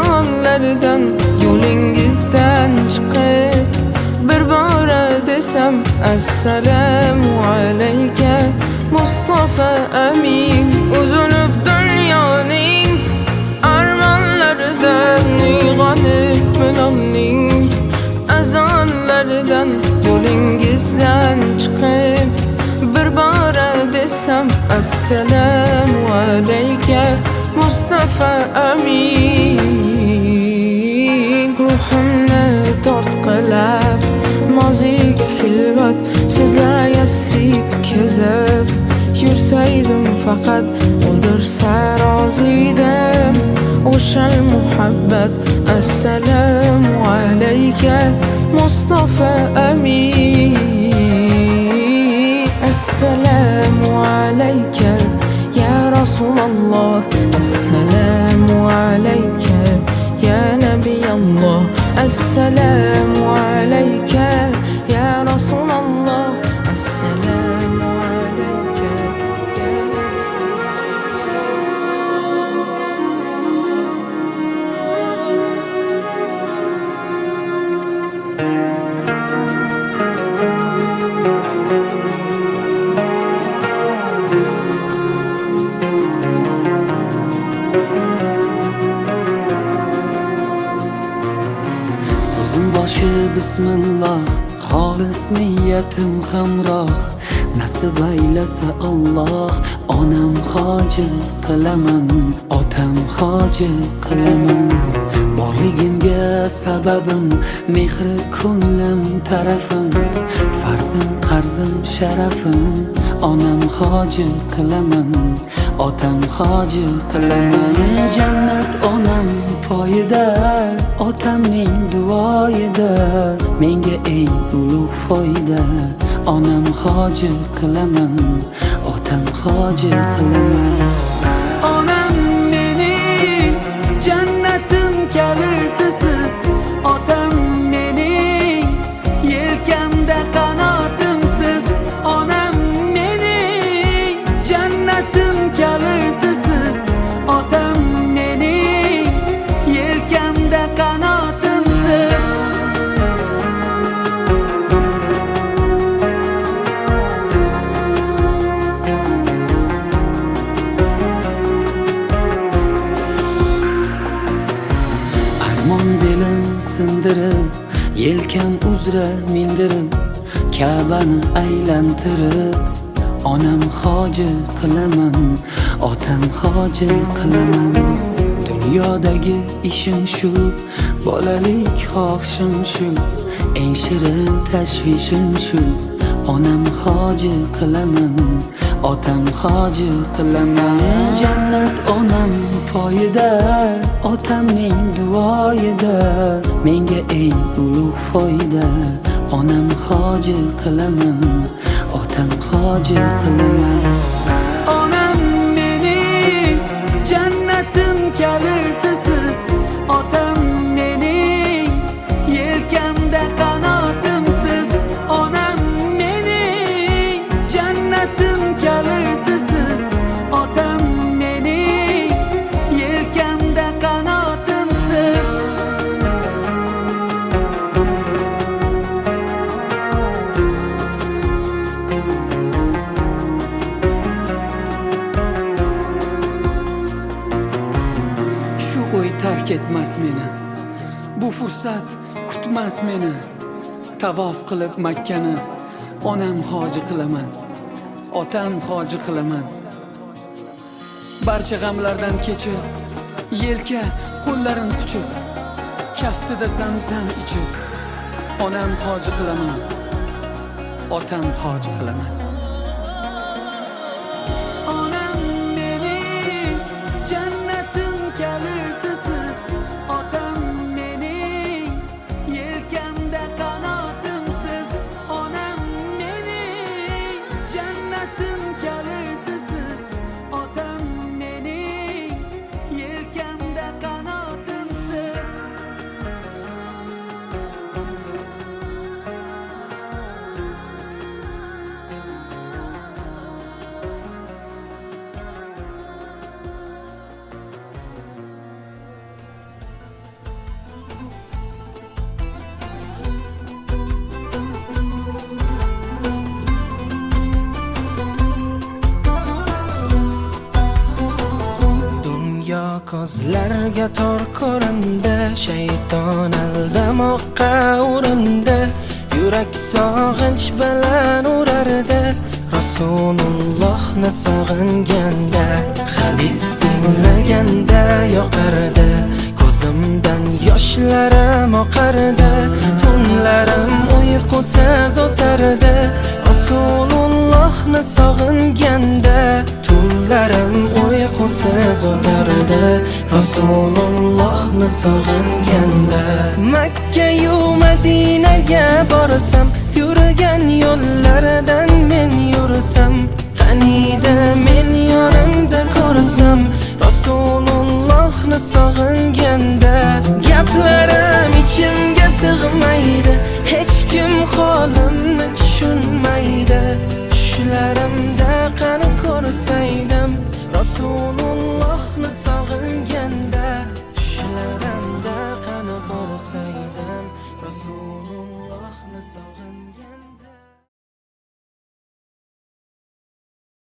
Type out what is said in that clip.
azonlardan yo'lingizdan chiqib bir bora desam assalomu alayka Mustafa Amin. Uzunib dunyoning armonlaridan uyg'onib Bilolning azonlaridan yo'lingizdan chiqib bir bora desam assalomu alayka Mustafa Amin. Ruhimni tortqilab moziga hilvat sizlar yasrib kezib yursaydim faqat o'ldirsa rozidim o'shal muhabbat. Assalomu alayka Mustafa Amin. Assalomu alayka ya Rasululloh. Assalomu alayka ya Nabiyalloh. Assalomu alayka ya Rasululloh. Assalomu alayka ya Boshi bismillah, xolis niyatim hamroh. Nasib aylasa Alloh, onam hoji qilaman, otam hoji qilaman. Borligimga sababim mehri ko'nglim tarafim, farzim qarzim sharafim. Onam hoji qilaman, otam hoji qilaman. Jannat onam poyida, otamning duoyida. Menga eng ulug' foyda. Onam hoji qilaman, otam hoji qilaman. Onam mening jannatim kalitisiz, otam mening yelkamda qanotimsiz. Onam mening jannatim kalitisiz, otam mening yelkamda qanotimsiz. Armon belim sindirib, yelkam uzra mindirib, Ka'bani aylantirib, onam hoji qilaman, otam hoji qilaman. Dunyodagi ishim shu, bolalik xohishim shu, eng shirin tashvishim shu. Onam hoji qilaman, otam hoji qilaman. Jannat onam poyida, otamning duoyida. Menga eng ulug' foyda. Onam hoji qilaman, otam hoji qilaman. Onam mening jannatim kalitisiz, otam mening yelkamda qanotimsiz. Onam mening jannatim kalitisiz, otam mening yelkamda qanotimsiz. Shu o'y tark etmas meni, bu fursat kutmas meni. Tavof qilib Makkani onam hoji qilaman, otam hoji qilaman. Barcha g'amlardan kechib, yelka qo'llarim quchib, kaftida zamzam ichib, onam hoji qilaman, otam hoji qilaman. Onam mening jannatim kalitisiz, otam mening yelkamda qanotimsiz. Onam mening jannatim kalitisiz, otam mening yelkamda qanotimsiz. Ko'zlarga tor ko'rindi, shayton aldamoqqa urindi. Yurak sog'inch bilan urardi, Rasulullohni sog'inganda. Hadis tinglaganda yoqardi, ko'zimdan yoshlarim oqardi. Tunlarim uyqusiz o'tardi, Rasulullohni sog'inganda. Tunlarim uyqusiz o'tardi, Rasulullohni sog'inganda. Makka yu Madinaga borsam, yurgan yo'llaridan men yursam, qaniydi men yonimda ko'rsam, Rasulullohni sog'inganda. Gaplarim ichimga sig'maydi, hech kim holimni tushunmaydi. Tushlarimda qani ko'rsaydim, Rasululloh